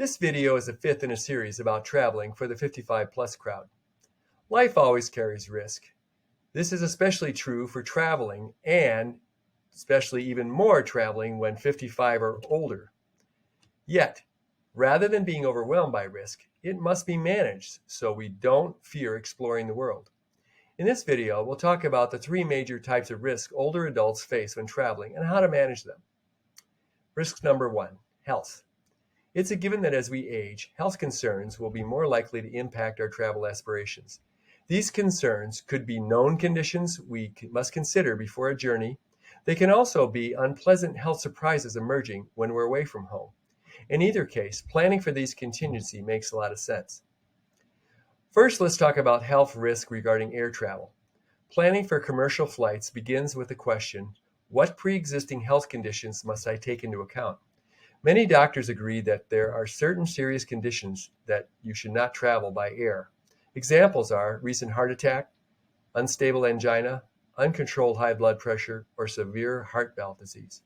This video is the fifth in a series about traveling for the 55 plus crowd. Life always carries risk. This is especially true for traveling and especially even more traveling when 55 or older. Yet, rather than being overwhelmed by risk, it must be managed so we don't fear exploring the world. In this video, we'll talk about the three major types of risk older adults face when traveling and how to manage them. Risk number one, health. It's a given that as we age, health concerns will be more likely to impact our travel aspirations. These concerns could be known conditions we must consider before a journey. They can also be unpleasant health surprises emerging when we're away from home. In either case, planning for these contingencies makes a lot of sense. First, let's talk about health risk regarding air travel. Planning for commercial flights begins with the question, what pre-existing health conditions must I take into account? Many doctors agree that there are certain serious conditions that you should not travel by air. Examples are recent heart attack, unstable angina, uncontrolled high blood pressure, or severe heart valve disease.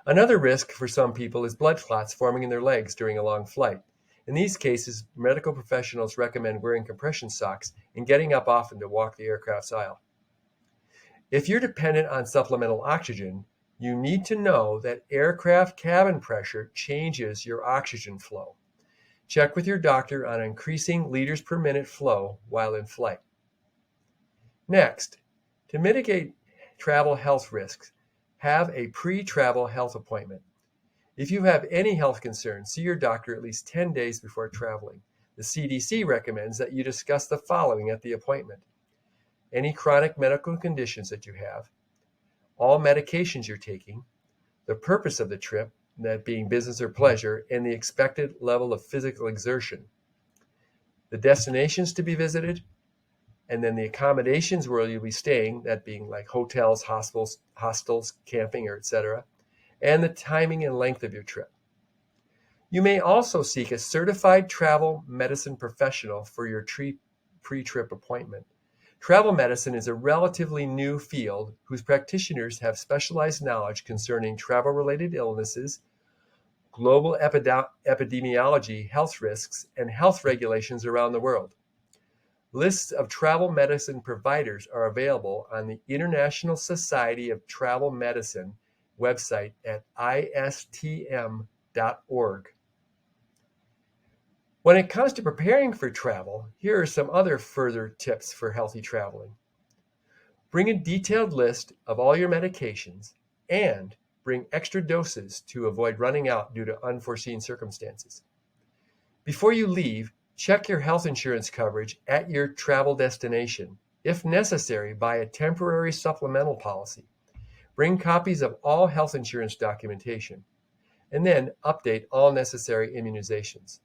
Another risk for some people is blood clots forming in their legs during a long flight. In these cases, medical professionals recommend wearing compression socks and getting up often to walk the aircraft's aisle. If you're dependent on supplemental oxygen, you need to know that aircraft cabin pressure changes your oxygen flow. Check with your doctor on increasing liters per minute flow while in flight. Next, to mitigate travel health risks, have a pre-travel health appointment. If you have any health concerns, see your doctor at least 10 days before traveling. The CDC recommends that you discuss the following at the appointment: any chronic medical conditions that you have, all medications you're taking, the purpose of the trip, that being business or pleasure, and the expected level of physical exertion, the destinations to be visited, and then the accommodations where you'll be staying, that being like hotels, hostels, camping, or etc., and the timing and length of your trip. You may also seek a certified travel medicine professional for your pre-trip appointment. Travel medicine is a relatively new field whose practitioners have specialized knowledge concerning travel-related illnesses, global epidemiology, health risks, and health regulations around the world. Lists of travel medicine providers are available on the International Society of Travel Medicine website at istm.org. When it comes to preparing for travel, here are some other further tips for healthy traveling. Bring a detailed list of all your medications and bring extra doses to avoid running out due to unforeseen circumstances. Before you leave, check your health insurance coverage at your travel destination. If necessary, buy a temporary supplemental policy. Bring copies of all health insurance documentation, and then update all necessary immunizations.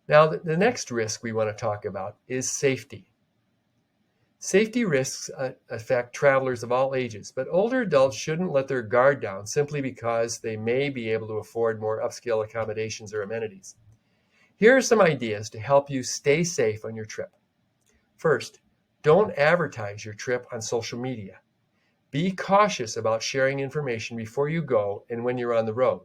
Now, the next risk we want to talk about is safety. Safety risks affect travelers of all ages, but older adults shouldn't let their guard down simply because they may be able to afford more upscale accommodations or amenities. Here are some ideas to help you stay safe on your trip. First, don't advertise your trip on social media. Be cautious about sharing information before you go and when you're on the road.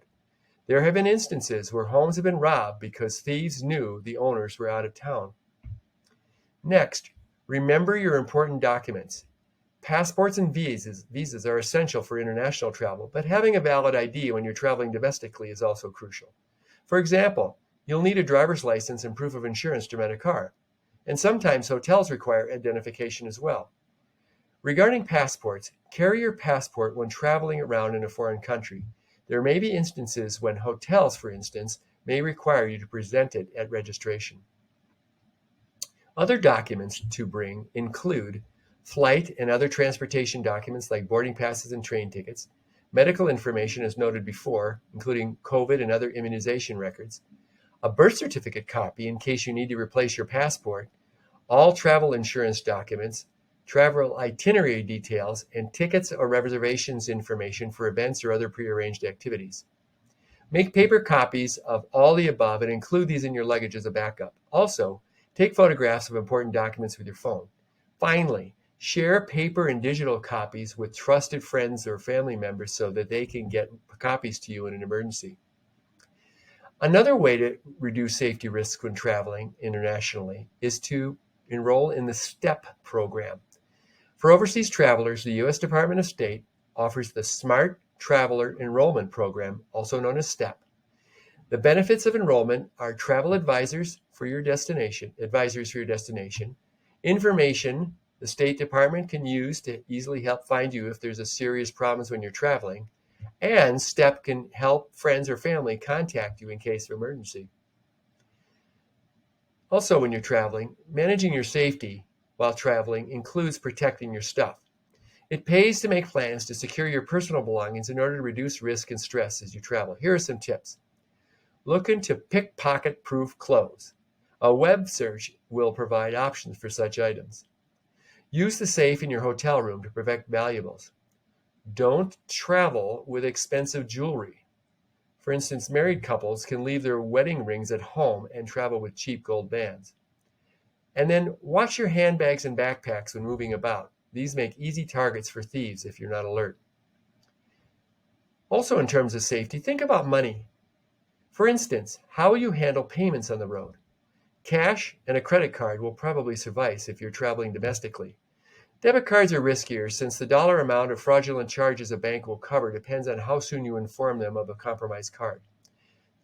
There have been instances where homes have been robbed because thieves knew the owners were out of town. Next, remember your important documents. Passports and visas are essential for international travel, but having a valid ID when you're traveling domestically is also crucial. For example, you'll need a driver's license and proof of insurance to rent a car, and sometimes hotels require identification as well. Regarding passports, carry your passport when traveling around in a foreign country. There may be instances when hotels, for instance, may require you to present it at registration. Other documents to bring include flight and other transportation documents like boarding passes and train tickets, medical information as noted before, including COVID and other immunization records, a birth certificate copy in case you need to replace your passport, all travel insurance documents, travel itinerary details, and tickets or reservations information for events or other prearranged activities. Make paper copies of all the above and include these in your luggage as a backup. Also, take photographs of important documents with your phone. Finally, share paper and digital copies with trusted friends or family members so that they can get copies to you in an emergency. Another way to reduce safety risks when traveling internationally is to enroll in the STEP program. For overseas travelers, the U.S. Department of State offers the Smart Traveler Enrollment Program, also known as STEP. The benefits of enrollment are travel advisors for your destination, information the State Department can use to easily help find you if there's a serious problems when you're traveling, and STEP can help friends or family contact you in case of emergency. Also, when you're traveling, managing your safety while traveling includes protecting your stuff. It pays to make plans to secure your personal belongings in order to reduce risk and stress as you travel. Here are some tips. Look into pickpocket-proof clothes. A web search will provide options for such items. Use the safe in your hotel room to protect valuables. Don't travel with expensive jewelry. For instance, married couples can leave their wedding rings at home and travel with cheap gold bands. And then watch your handbags and backpacks when moving about. These make easy targets for thieves if you're not alert. Also, in terms of safety, think about money. For instance, how will you handle payments on the road? Cash and a credit card will probably suffice if you're traveling domestically. Debit cards are riskier since the dollar amount of fraudulent charges a bank will cover depends on how soon you inform them of a compromised card.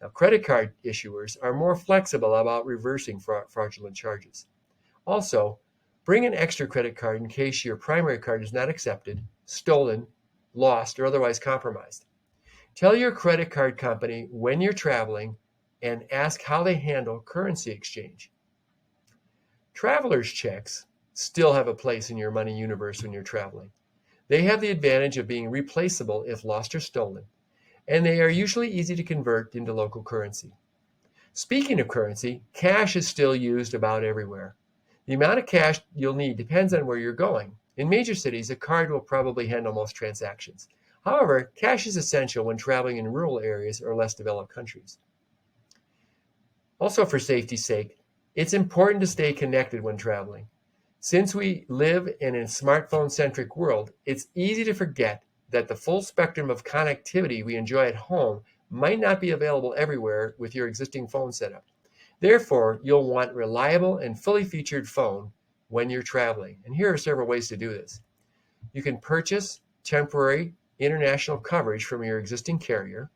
Now, credit card issuers are more flexible about reversing fraudulent charges. Also, bring an extra credit card in case your primary card is not accepted, stolen, lost, or otherwise compromised. Tell your credit card company when you're traveling and ask how they handle currency exchange. Traveler's checks still have a place in your money universe when you're traveling. They have the advantage of being replaceable if lost or stolen, and they are usually easy to convert into local currency. Speaking of currency, cash is still used about everywhere. The amount of cash you'll need depends on where you're going. In major cities, a card will probably handle most transactions. However, cash is essential when traveling in rural areas or less developed countries. Also, for safety's sake, it's important to stay connected when traveling. Since we live in a smartphone-centric world, it's easy to forget that the full spectrum of connectivity we enjoy at home might not be available everywhere with your existing phone setup. Therefore, you'll want reliable and fully featured phone when you're traveling. And here are several ways to do this. You can purchase temporary international coverage from your existing carrier.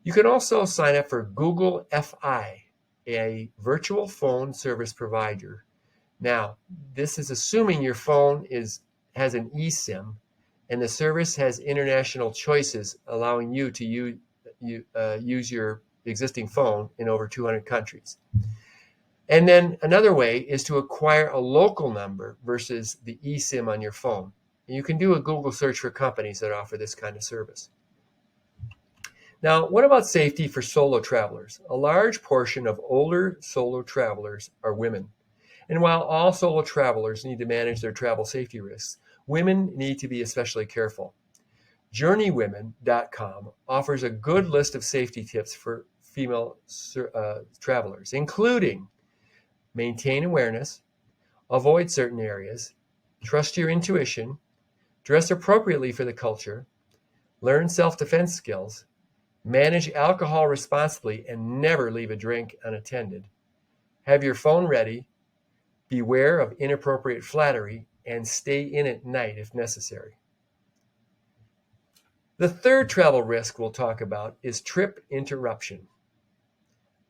You can also sign up for Google Fi, a virtual phone service provider. Now, this is assuming your phone has an eSIM and the service has international choices allowing you to use your existing phone in over 200 countries. And then another way is to acquire a local number versus the eSIM on your phone. And you can do a Google search for companies that offer this kind of service. Now, what about safety for solo travelers? A large portion of older solo travelers are women. And while all solo travelers need to manage their travel safety risks, women need to be especially careful. JourneyWomen.com offers a good list of safety tips for female travelers, including maintain awareness, avoid certain areas, trust your intuition, dress appropriately for the culture, learn self-defense skills, manage alcohol responsibly and never leave a drink unattended, have your phone ready, beware of inappropriate flattery, and stay in at night if necessary. The third travel risk we'll talk about is trip interruption.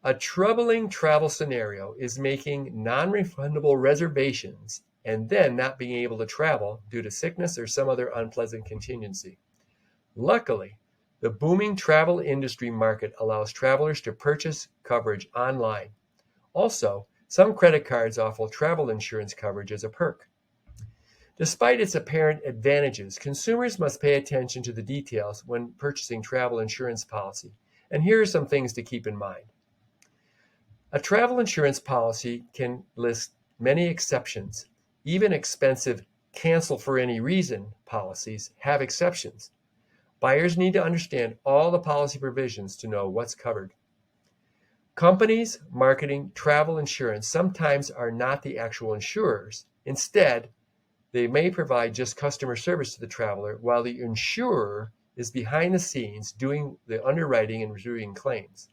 A troubling travel scenario is making non-refundable reservations and then not being able to travel due to sickness or some other unpleasant contingency. Luckily, the booming travel industry market allows travelers to purchase coverage online. Also, some credit cards offer travel insurance coverage as a perk. Despite its apparent advantages, consumers must pay attention to the details when purchasing travel insurance policy. And here are some things to keep in mind. A travel insurance policy can list many exceptions. Even expensive cancel for any reason policies have exceptions. Buyers need to understand all the policy provisions to know what's covered. Companies marketing travel insurance sometimes are not the actual insurers. Instead, they may provide just customer service to the traveler while the insurer is behind the scenes doing the underwriting and reviewing claims.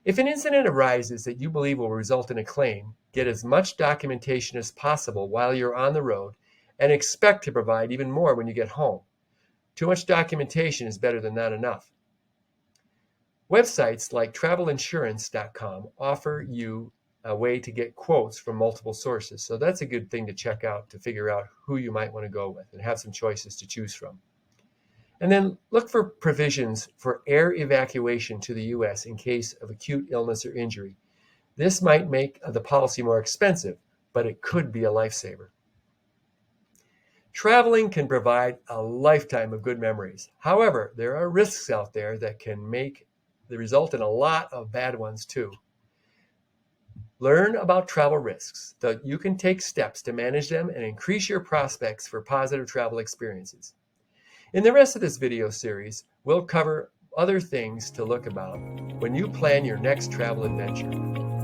If an incident arises that you believe will result in a claim, get as much documentation as possible while you're on the road and expect to provide even more when you get home. Too much documentation is better than not enough. Websites like travelinsurance.com offer you a way to get quotes from multiple sources. So that's a good thing to check out to figure out who you might want to go with and have some choices to choose from. And then look for provisions for air evacuation to the U.S. in case of acute illness or injury. This might make the policy more expensive, but it could be a lifesaver. Traveling can provide a lifetime of good memories. However, there are risks out there that can result in a lot of bad ones too. Learn about travel risks so that you can take steps to manage them and increase your prospects for positive travel experiences. In the rest of this video series, we'll cover other things to look about when you plan your next travel adventure.